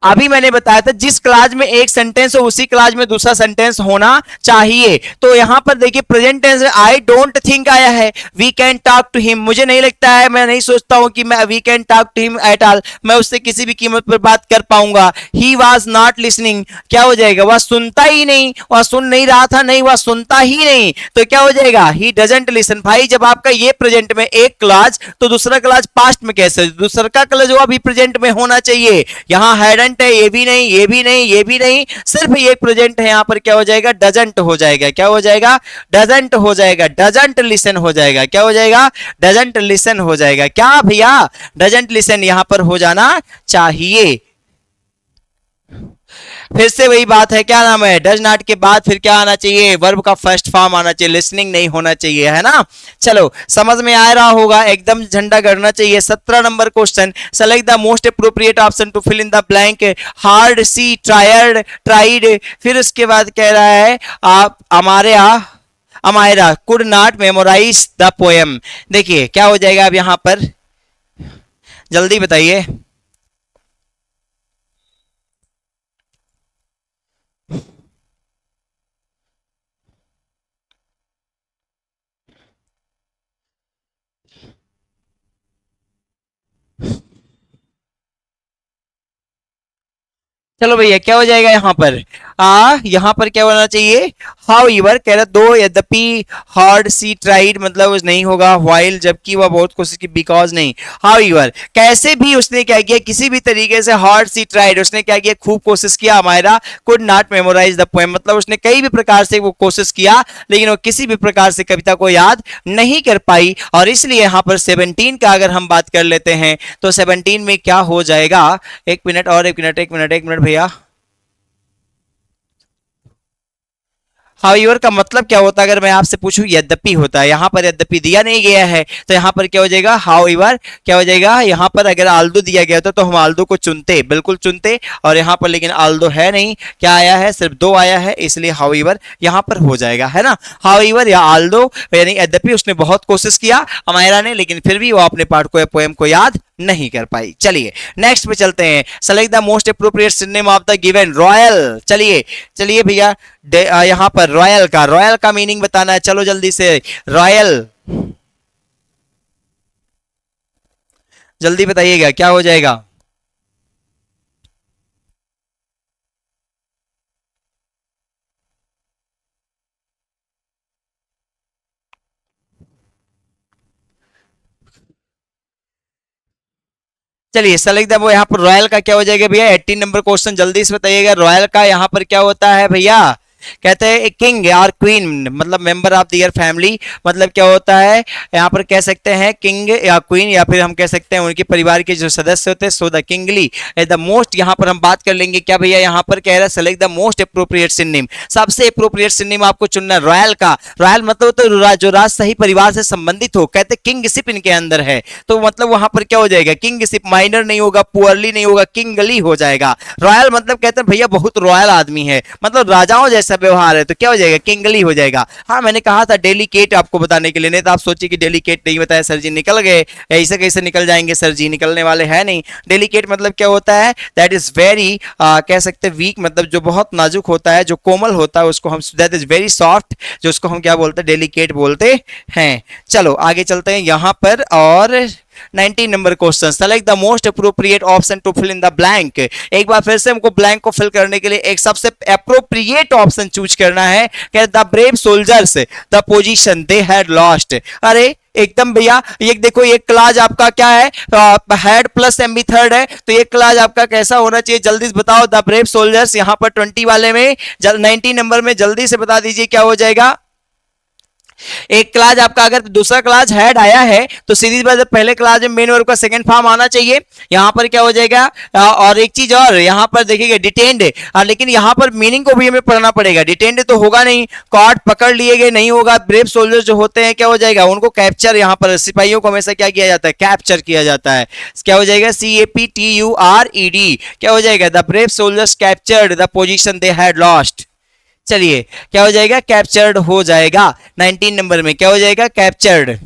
अभी मैंने बताया था जिस क्लास में एक सेंटेंस हो उसी क्लास में दूसरा सेंटेंस होना चाहिए। तो यहां पर देखिए प्रेजेंट टेंस में आई डोंट थिंक आया है, we can talk to him, मुझे नहीं लगता है, मैं नहीं सोचता हूं कि मैं we can talk to him at all, मैं उससे किसी भी कीमत पर बात कर पाऊंगा। ही वॉज नॉट लिसनिंग, क्या हो जाएगा, वह सुनता ही नहीं, वह सुन नहीं रहा था, नहीं वह सुनता ही नहीं, तो क्या हो जाएगा, ही डजंट लिसन। भाई जब आपका ये प्रेजेंट में एक क्लास तो दूसरा क्लास पास्ट में कैसे, दूसरा का क्लास जो अभी प्रेजेंट में होना चाहिए, यहां हैडंट है, ये भी नहीं, ये भी नहीं, ये भी नहीं, सिर्फ ये प्रेजेंट है, यहां पर क्या हो जाएगा, डजंट हो जाएगा, क्या हो जाएगा, डजंट हो जाएगा, डजंट लिसन हो जाएगा, क्या हो जाएगा, डजंट लिसन हो जाएगा, क्या भैया, डजंट लिसन यहां पर हो जाना चाहिए। फिर से वही बात है, क्या नाम है, डज नॉट के बाद फिर क्या आना चाहिए, वर्ब का फर्स्ट फॉर्म आना चाहिए, लिसनिंग नहीं होना चाहिए, है ना। चलो समझ में आ रहा होगा, एकदम झंडा गड़ना चाहिए। 17 number question, select the most appropriate option to fill in the blank, hard, see, tried, tried. फिर उसके बाद कह रहा है आप Amaira could not memorise the poem. देखिए क्या हो जाएगा अब यहां पर, जल्दी बताइए। चलो भैया क्या हो जाएगा यहां पर, यहां पर क्या होना चाहिए, हाउ ईवर, कह रहा दो यद्यपि, हार्ड, सी, ट्राइड मतलब नहीं होगा, व्हाइल जबकि वह बहुत कोशिश की, बिकॉज नहीं, हाउ ईवर कैसे भी उसने क्या किया, किसी भी तरीके से, हार्ड, सी, ट्राइड उसने क्या किया, खूब कोशिश किया, हमारा could not memorise the poem मतलब उसने कई भी प्रकार से वो कोशिश किया लेकिन वो किसी भी प्रकार से कविता को याद नहीं कर पाई। और इसलिए यहां पर 17 का अगर हम बात कर लेते हैं तो 17 में क्या हो जाएगा, एक मिनट और, एक मिनट, एक मिनट, एक मिनट भैया, हाउएवर का मतलब क्या होता है, अगर मैं आपसे पूछूं, यद्यपि होता है, यहां पर यद्यपि दिया नहीं गया है तो यहां पर क्या हो जाएगा, हाउएवर क्या हो जाएगा, यहां पर अगर आल्दो दिया गया होता तो हम आल्दो को चुनते, बिल्कुल चुनते, और यहां पर लेकिन आल्दो है नहीं, क्या आया है, सिर्फ दो आया है, इसलिए हाउएवर यहां पर हो जाएगा, है ना। हाउएवर या आल्दो यानी यद्यपि उसने बहुत कोशिश किया अमायरा ने, लेकिन फिर भी वो अपने पार्ट को या पोएम को याद नहीं कर पाई। चलिए नेक्स्ट पे चलते हैं, select the most appropriate synonym of the given, royal. चलिए चलिए भैया यहां पर रॉयल का मीनिंग बताना है, चलो जल्दी से, रॉयल जल्दी बताइएगा क्या हो जाएगा। चलिए सेलेक्ट द, वो यहाँ पर रॉयल का क्या हो जाएगा भैया, 18 नंबर क्वेश्चन, जल्दी से बताइएगा, रॉयल का यहाँ पर क्या होता है भैया, कहते हैं किंग और क्वीन मतलब मेंबर ऑफ दियर फैमिली, मतलब क्या होता है यहाँ पर कह सकते हैं किंग या क्वीन, या फिर हम कह सकते हैं उनके परिवार के जो सदस्य होते हैं। So the kingly the most, यहाँ पर हम बात कर लेंगे क्या भैया, यहाँ पर कह रहा है select the most appropriate synonym, सबसे अप्रोप्रिएट सिनोनिम आपको चुनना। रॉयल का, रॉयल मतलब तो जो राजशाही परिवार से संबंधित हो, कहते किंगशिप इनके अंदर है, तो मतलब वहां पर क्या हो जाएगा, किंगशिप, माइनर नहीं होगा, पुअरली नहीं होगा, किंगली हो जाएगा। रॉयल मतलब कहते हैं भैया बहुत रॉयल आदमी है, मतलब राजाओं जैसा व्यवहार है, तो क्या हो जाएगा, किंगली हो जाएगा। हाँ मैंने कहा था डेलिकेट आपको बताने के लिए, नहीं तो आप सोचिए कि डेलिकेट नहीं बताया सर जी, निकल गए, ऐसे कैसे निकल जाएंगे सर जी, निकलने वाले हैं नहीं। डेलिकेट मतलब क्या होता है, दैट इज वेरी कह सकते हैं वीक, मतलब जो बहुत नाजुक होता है, जो कोमल होता है उसको हम, दैट इज वेरी सॉफ्ट, जो उसको हम क्या बोलते हैं, डेलिकेट बोलते हैं। चलो आगे चलते हैं यहाँ पर, और 19 number question, select the most appropriate option to fill in the blank. एक बार फिर से हमको ब्लैंक को फिल करने के लिए एक सबसे अप्रोप्रिएट ऑप्शन चूज करना है। The brave soldiers the position they had lost. अरे एकदम भैया, ये देखो ये क्लास आपका क्या है, head plus M B third है, तो ये क्लास आपका कैसा होना चाहिए, जल्दी से बताओ। द ब्रेव सोल्जर्स यहाँ पर 20 वाले में 19 नंबर में जल्दी से बता दीजिए क्या हो जाएगा। एक क्लास आपका अगर दूसरा क्लास हेड आया है तो सीरीज बाय पहले क्लास में मेन वर्ब का सेकंड फॉर्म आना चाहिए। यहां पर क्या हो जाएगा, और एक चीज और यहां पर देखिएगा डिटेन्ड, लेकिन यहां पर मीनिंग को भी हमें पढ़ना पड़ेगा। डिटेन्ड तो होगा नहीं, कॉट पकड़ लिए गए नहीं होगा। ब्रेव सोल्जर जो होते हैं क्या हो जाएगा, उनको कैप्चर, यहां पर सिपाहियों को हमेशा क्या किया जाता है, कैप्चर किया जाता है। क्या हो जाएगा, CAPTURED, क्या हो जाएगा, the brave soldiers captured the position they had lost. चलिए क्या हो जाएगा, कैप्चर्ड हो जाएगा। 19 नंबर में क्या हो जाएगा, कैप्चर्ड।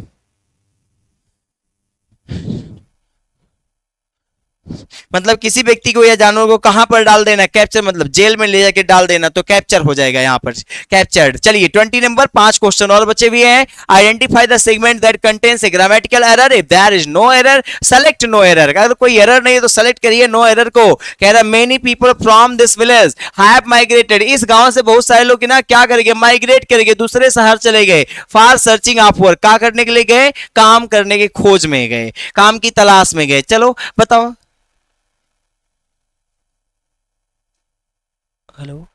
मतलब किसी व्यक्ति को या जानवर को कहां पर डाल देना, कैप्चर मतलब जेल में ले जाके डाल देना, तो कैप्चर हो जाएगा यहां पर, कैप्चर्ड। चलिए 20 नंबर, 5 क्वेश्चन और बचे हुए हैं। Identify the segment that contains a grammatical error, if there is no error select no error. अगर कोई एरर नहीं है तो सेलेक्ट करिए नो एरर को। कह रहा many people from this village have migrated, इस गांव से बहुत सारे लोग ना क्या करेंगे, माइग्रेट करेंगे, दूसरे शहर चले गए। फॉर सर्चिंग ऑफ वर्क, क्या करने के लिए गए, काम करने के खोज में गए, काम की तलाश में गए। चलो बताओ, हेलो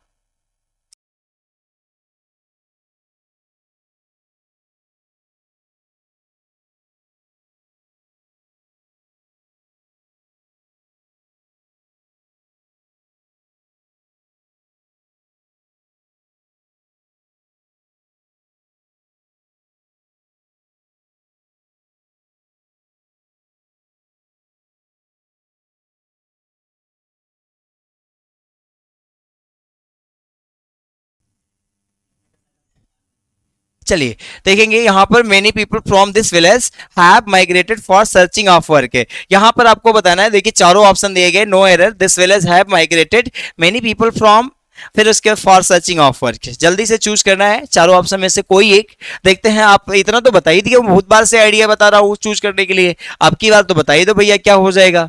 चलिए देखेंगे यहाँ पर many people from this village have migrated for searching of work है। यहाँ पर आपको बताना है, देखिए चारों ऑप्शन दिए गए, no error, this village have migrated, many people from, फिर उसके बाद फॉर सर्चिंग ऑफ वर्क। जल्दी से चूज करना है चारों ऑप्शन में से कोई एक। देखते हैं, आप इतना तो बता ही दिया, बहुत बार से आइडिया बता रहा हूँ चूज करने के लिए, अब की बार तो बता ही दो भैया क्या हो जाएगा।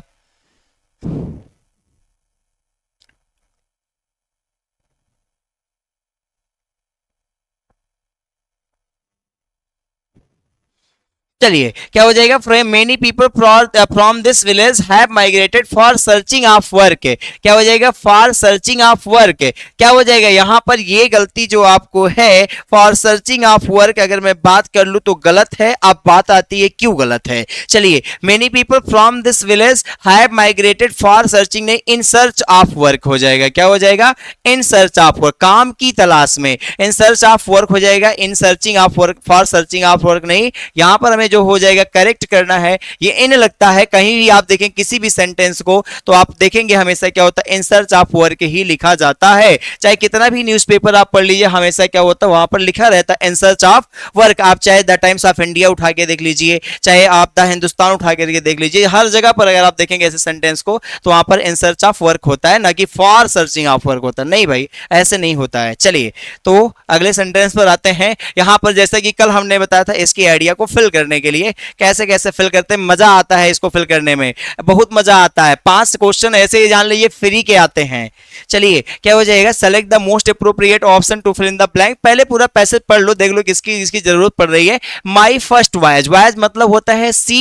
चलिए क्या हो जाएगा, from many people from this village have migrated for searching of work. क्या हो जाएगा, फॉर सर्चिंग ऑफ वर्क। क्या हो जाएगा यहाँ पर, ये गलती जो आपको है फॉर सर्चिंग ऑफ वर्क, अगर मैं बात कर लूं तो गलत है। अब बात आती है क्यों गलत है। चलिए many people from this village have migrated for searching, नहीं, इन सर्च ऑफ वर्क हो जाएगा। क्या हो जाएगा, इन सर्च ऑफ वर्क, काम की तलाश में, इन सर्च ऑफ वर्क हो जाएगा, इन searching of work, for searching of work नहीं। यहां पर हमें जो हो जाएगा करेक्ट करना है, ये इन लगता है, कहीं भी आप देखें किसी भी सेंटेंस को तो आप देखेंगे हमेशा क्या होता है, इन सर्च ऑफ वर्क ही लिखा जाता है। चाहे कितना भी न्यूज़पेपर आप पढ़ लीजिए, हमेशा क्या होता है, वहां पर लिखा रहता है इन सर्च ऑफ वर्क। आप चाहे द टाइम्स ऑफ इंडिया उठा के देख लीजिए, चाहे आप द हिंदुस्तान उठा के देख लीजिए, हर जगह पर अगर आप देखेंगे ऐसे सेंटेंस को तो वहां पर इन सर्च ऑफ वर्क होता है, ना कि फॉर सर्चिंग ऑफ वर्क होता है। नहीं भाई, ऐसे नहीं होता है। चलिए तो अगले सेंटेंस पर आते हैं। यहां पर जैसा कि कल हमने बताया था, इसकी आइडिया को फिल करने करने के लिए। कैसे कैसे फिल करते हैं, मजा आता है इसको फिल करने में, बहुत मजा आता है। 5 क्वेश्चन ऐसे ही जान लीजिए फ्री के आते हैं। चलिए क्या हो जाएगा, select the most appropriate option to fill in the blank. पहले पूरा पैसेज पढ़ लो, देख लो किसकी इसकी जरूरत पड़ रही है। माई फर्स्ट वॉयज, वॉयज मतलब होता है सी,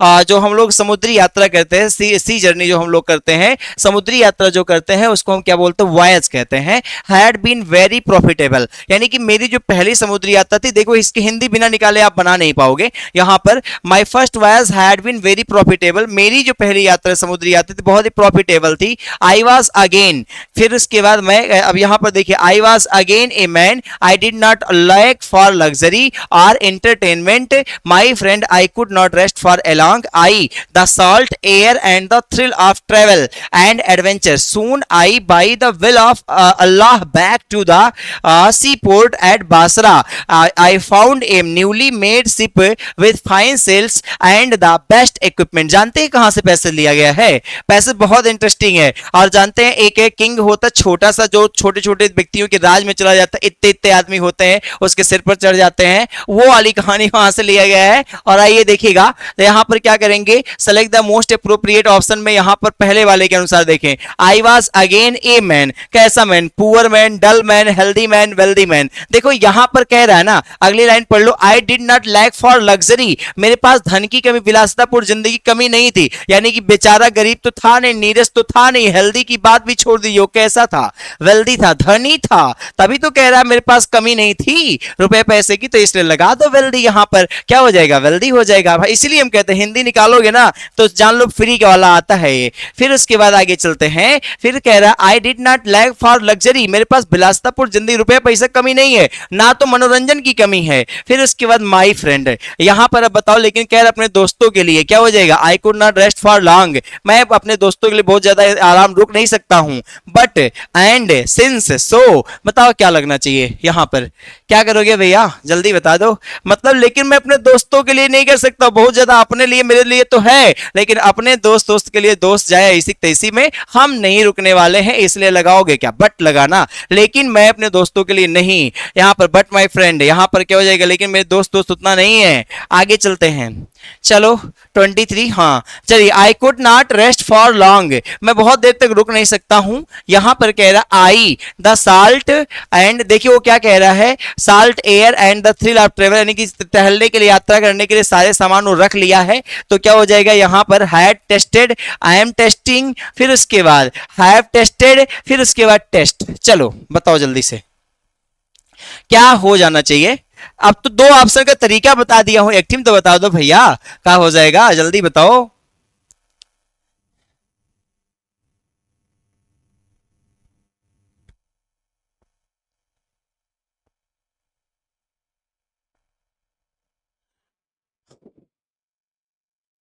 जो हम लोग समुद्री यात्रा करते हैं, सी जर्नी जो हम लोग करते हैं, समुद्री यात्रा जो करते हैं उसको हम क्या बोलते हैं, वॉयज कहते हैं। हैड बीन वेरी प्रॉफिटेबल, यानी कि मेरी जो पहली समुद्री यात्रा थी, देखो इसकी हिंदी बिना निकाले आप बना नहीं पाओगे। यहां पर my first voyage had been very profitable, मेरी जो पहली यात्रा समुद्री यात्रा थी बहुत ही प्रॉफिटेबल थी। आई वॉज अगेन, फिर उसके बाद मैं अब यहां पर देखिए, I was again a man, I did not like for luxury और entertainment, my friend I could not rest for along I the salt air and the thrill of travel and adventure. Soon I by the will of Allah back to the seaport at Basra. I found a newly made ship with fine sails and the best equipment. जानते हैं कहां से पैसे लिया गया है? पैसे बहुत इंटरेस्टिंग है। और जानते हैं एक एक किंग होता छोटा सा, जो छोटे छोटे व्यक्तियों के राज में चला जाता है, इतने इतने आदमी होते हैं उसके सिर पर चढ़ जाते हैं, वो वाली कहानी वहां से लिया गया है। और आइए देखिएगा, तो यहां पर क्या करेंगे, select the most appropriate option में यहां पर पहले वाले के अनुसार देखें। I was again a man, कैसा man, poor man, dull man, healthy man, wealthy man. देखो यहां पर कह रहा है ना, अगली लाइन पढ़ लो, I did not lack for luxury, मेरे पास धन की कमी, विलासितापूर्ण जिंदगी की कमी नहीं थी, यानी कि बेचारा गरीब तो था नहीं, नीरस तो था नहीं, हेल्दी की बात भी छोड़ दीजिए, कैसा था, वेल्दी था, धनी था, तभी तो कह रहा है मेरे पास कमी नहीं थी रुपए पैसे की, तो इसलिए लगा दो वेल्दी, यहां पर क्या हो जाएगा, वेल्दी हो जाएगा भाई। इसलिए हम कहते हैं हिंदी निकालोगे ना तो जान लो फ्री का वाला आता है ये। फिर उसके बाद आगे चलते हैं, फिर कह रहा है I did not lack for luxury, मेरे पास विलासितापूर्ण जिंदगी, रुपए पैसे कमी नहीं है, ना तो मनोरंजन की कमी है। फिर उसके बाद माई फ्रेंड, यहां पर अब बताओ, लेकिन कह रहा अपने दोस्तों के लिए, क्या हो जाएगा, आई could not rest for long, मैं अपने दोस्तों के लिए बहुत ज्यादा आराम रुक नहीं सकता हूं। बट एंड सिंस सो, बताओ क्या लगना चाहिए यहां पर, क्या करोगे भैया जल्दी बता दो। मतलब लेकिन मैं अपने दोस्तों के लिए नहीं कर सकता, बहुत ज्यादा अपने लिए मेरे लिए तो है, लेकिन अपने दोस्त दोस्त के लिए दोस्त जाए ऐसी तैसी में हम नहीं रुकने वाले हैं, इसलिए लगाओगे क्या, बट लगाना, लेकिन मैं अपने दोस्तों के लिए नहीं, यहां पर बट माई फ्रेंड, यहां पर क्या हो जाएगा, लेकिन मेरे दोस्त दोस्त उतना नहीं है। आगे चलते हैं, चलो 23, हाँ चलिए, आई could not rest for long, मैं बहुत देर तक रुक नहीं सकता हूं। यहां पर कह रहा आई द साल्ट एंड, देखिए वो क्या कह रहा है, salt air and the thrill of travel, यानी कि टहलने के लिए, यात्रा करने के लिए सारे सामान वो रख लिया है। तो क्या हो जाएगा यहां पर, had tested, I am testing, फिर उसके बाद हैव टेस्टेड, फिर उसके बाद टेस्ट। चलो बताओ जल्दी से क्या हो जाना चाहिए। अब तो दो ऑप्शन का तरीका बता दिया हूं, एक टीम तो बता दो भैया क्या हो जाएगा, जल्दी बताओ।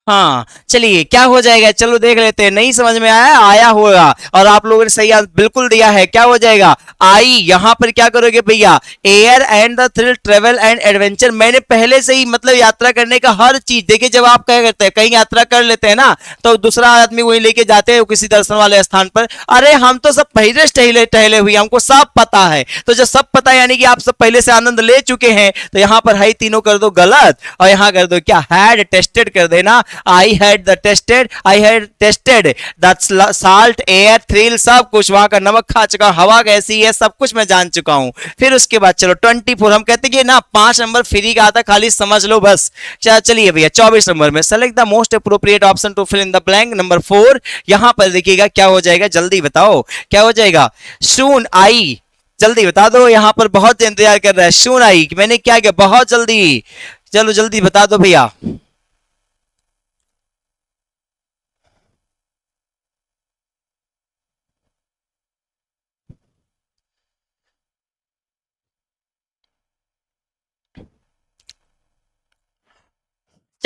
हाँ चलिए क्या हो जाएगा, चलो देख लेते हैं, नहीं समझ में आया, आया होगा, और आप लोगों ने सही बिल्कुल दिया है। क्या हो जाएगा, आई, यहां पर क्या करोगे भैया, air and the thrill travel and adventure, मैंने पहले से ही मतलब यात्रा करने का हर चीज, देखिए जब आप क्या करते हैं कहीं यात्रा कर लेते हैं ना, तो दूसरा आदमी वही लेके जाते हैं किसी दर्शन वाले स्थान पर, अरे हम तो सब पहले से टहले टहले हुए, हमको सब पता है। तो जब सब पता है यानी कि आप सब पहले से आनंद ले चुके हैं, तो यहां पर हाई तीनों कर दो गलत, और यहां कर दो क्या, हैड टेस्टेड कर देना, I had the tested, I had tested the salt air thrill, सब कुछ वहां का नमक खा चुका, हवा कैसी है सब कुछ मैं जान चुका हूं। फिर उसके बाद चलो 24, हम कहते हैं कि ना 5 नंबर फ्री का आता, खाली समझ लो बस। चलिए भैया 24 नंबर में, select the most appropriate option to fill in the blank, number 4, यहां पर देखिएगा क्या हो जाएगा, जल्दी बताओ क्या हो जाएगा, सून आई, जल्दी बता दो, यहां पर बहुत इंतजार कर रहा है, सून आई, मैंने क्या किया, बहुत जल्दी, चलो जल्दी बता दो भैया।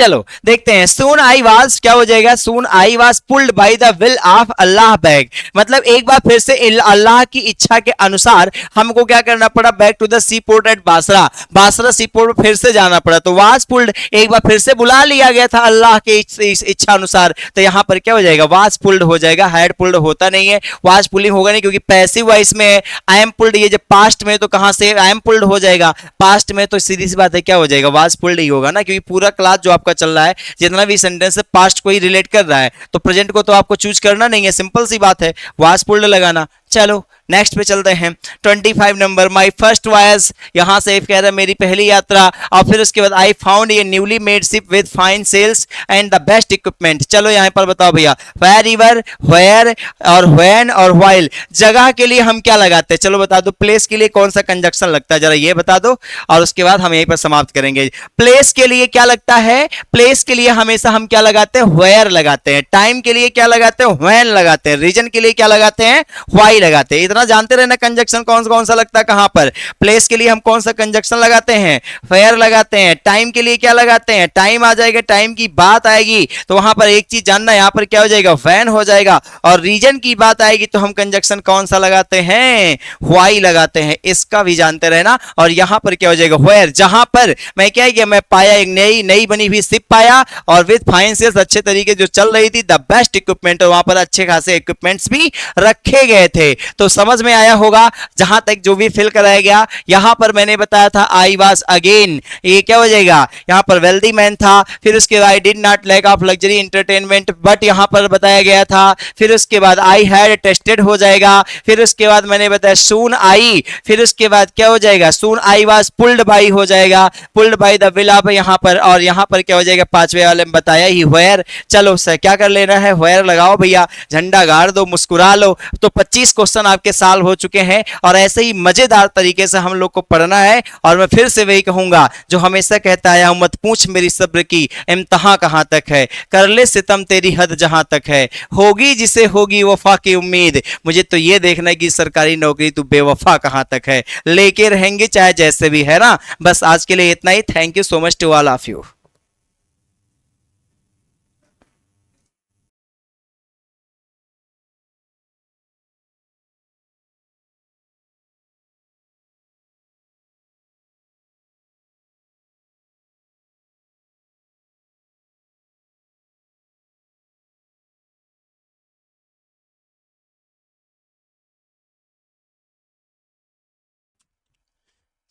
चलो देखते हैं। सून आई वाज क्या हो जाएगा, soon I was pulled by the will of Allah back, मतलब एक बार फिर से अल्लाह की इच्छा के अनुसार हमको क्या करना पड़ा, back to the sea port at Basra, Basra sea port पर फिर से जाना पड़ा। तो वाज पुल्ड एक बार फिर से बुला लिया गया था अल्लाह के इच्छा अनुसार, तो यहां पर क्या हो जाएगा, वाज पुल्ड हो जाएगा, हैड पुल्ड होता नहीं है, वाज पुलिंग होगा नहीं क्योंकि पैसिव वॉइस में है। आई एम पुल्ड ये जब पास्ट में तो कहां से आई एम पुल्ड हो जाएगा, पास्ट में तो सीधी सी बात है क्या हो जाएगा, वाज पुल्ड ही होगा ना, क्योंकि पूरा क्लास जो आपका चल रहा है जितना भी सेंटेंस है पास्ट को ही रिलेट कर रहा है, तो प्रेजेंट को तो आपको चूज करना नहीं है, सिंपल सी बात है, वाज पुल्ड लगाना। चलो नेक्स्ट पे चलते हैं। 25 नंबर, माई फर्स्ट वॉयज, यहां से कह रहा है मेरी पहली यात्रा, और फिर उसके बाद I found a newly made ship with fine sails and the best equipment. चलो यहां पर बताओ भैया, वेयर रिवर, वेयर और व्हेन और व्हाइल, जगह के लिए हम क्या लगाते हैं, चलो बता दो। प्लेस के लिए कौन सा कंजक्शन लगता है, जरा ये बता दो, और उसके बाद हम यहीं पर समाप्त करेंगे। प्लेस के लिए क्या लगता है, प्लेस के लिए हमेशा हम क्या लगाते हैं, वेयर लगाते हैं। टाइम के लिए क्या लगाते हैं, व्हेन लगाते हैं। रीजन के लिए क्या लगाते हैं, व्हाई लगाते हैं। इतना जानते रहना कंजक्शन कौन सा लगता है कहां पर। प्लेस के लिए हम कौन सा कंजक्शन लगाते हैं, वेयर लगाते हैं। टाइम के लिए क्या लगाते हैं, टाइम आ जाएगा, टाइम की बात आएगी तो वहां पर एक चीज जानना, यहां पर क्या हो जाएगा, व्हेन हो जाएगा। और रीजन की बात आएगी तो हम कंजक्शन कौन सा लगाते हैं, व्हाई लगाते हैं, इसका भी जानते रहना। और यहां पर क्या हो जाएगा, वेयर, जहां पर मैं क्या किया, मैं पाया एक नई बनी हुई शिप पाया, और विद फाइन सेल्स अच्छे तरीके जो चल रही थी, द बेस्ट इक्विपमेंट, और वहां पर अच्छे खासे इक्विपमेंट्स भी रखे गए थे। तो समझ में आया होगा जहां तक जो भी फिल कराया गया। यहां पर मैंने बताया था आई वाज अगेन, ये क्या हो जाएगा, यहां पर वेल्दी मैन था, फिर उसके बाद I did not lack of luxury entertainment, but यहां पर बताया गया था। फिर उसके बाद आई हैड टेस्टेड हो जाएगा। फिर उसके बाद मैंने बताया सून आई, फिर उसके बाद क्या हो जाएगा, soon I was pulled by हो जाएगा, pulled by the will of यहां पर, और यहां पर क्या हो जाएगा, पांचवे वाले में बताया ही वेयर। चलो सर क्या कर लेना है, वेयर लगाओ भैया, झंडा गाड़ दो, मुस्कुरा लो। तो 25 क्वेश्चन आपके साल हो चुके हैं, और ऐसे ही मजेदार तरीके से हम लोग को पढ़ना है। और मैं फिर से वही कहूंगा जो हमेशा कहता आया हूं, मत पूछ मेरी सब्र की इम्तहां कहां तक है, कर ले सितम तेरी हद जहां तक है, होगी जिसे होगी वफा की उम्मीद, मुझे तो ये देखना है कि सरकारी नौकरी तू बेवफा कहां तक है, लेके रहेंगे चाहे जैसे भी, है ना। बस आज के लिए इतना ही। Thank you so much to all of you.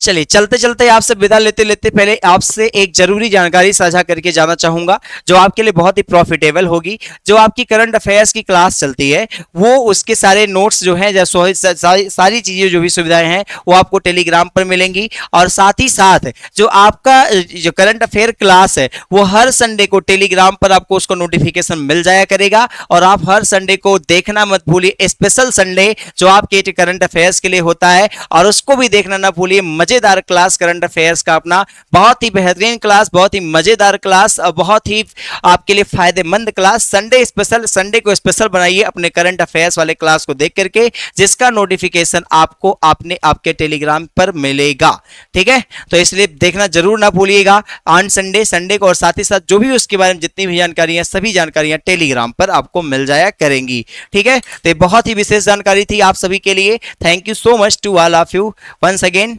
चलिए चलते चलते आपसे विदा लेते लेते पहले आपसे एक जरूरी जानकारी साझा करके जाना चाहूंगा जो आपके लिए बहुत ही प्रॉफिटेबल होगी। जो आपकी करंट अफेयर्स की क्लास चलती है वो उसके सारे नोट्स जो हैं, जैसे सारी चीजें जो भी सुविधाएं हैं वो आपको टेलीग्राम पर मिलेंगी। और साथ ही साथ जो आपका जो करंट अफेयर क्लास है वो हर संडे को टेलीग्राम पर आपको उसको नोटिफिकेशन मिल जाया करेगा, और आप हर संडे को देखना मत भूलिए। स्पेशल संडे जो आपके करंट अफेयर्स के लिए होता है, और उसको भी देखना ना भूलिए। मजेदार क्लास करंट अफेयर्स का अपना, बहुत ही बेहतरीन क्लास, बहुत ही मजेदार क्लास, और बहुत ही आपके लिए फायदेमंद क्लास। संडे स्पेशल, संडे को स्पेशल बनाइए अपने करंट अफेयर्स वाले क्लास को देख करके, जिसका नोटिफिकेशन आपको आपने आपके टेलीग्राम पर मिलेगा। ठीक है, तो इसलिए देखना जरूर ना भूलिएगा ऑन संडे, संडे को। और साथ ही साथ जो भी उसके बारे में जितनी भी जानकारियां, सभी जानकारियां टेलीग्राम पर आपको मिल जाया करेंगी। ठीक है, तो बहुत ही विशेष जानकारी थी आप सभी के लिए। Thank you so much to all of you once again.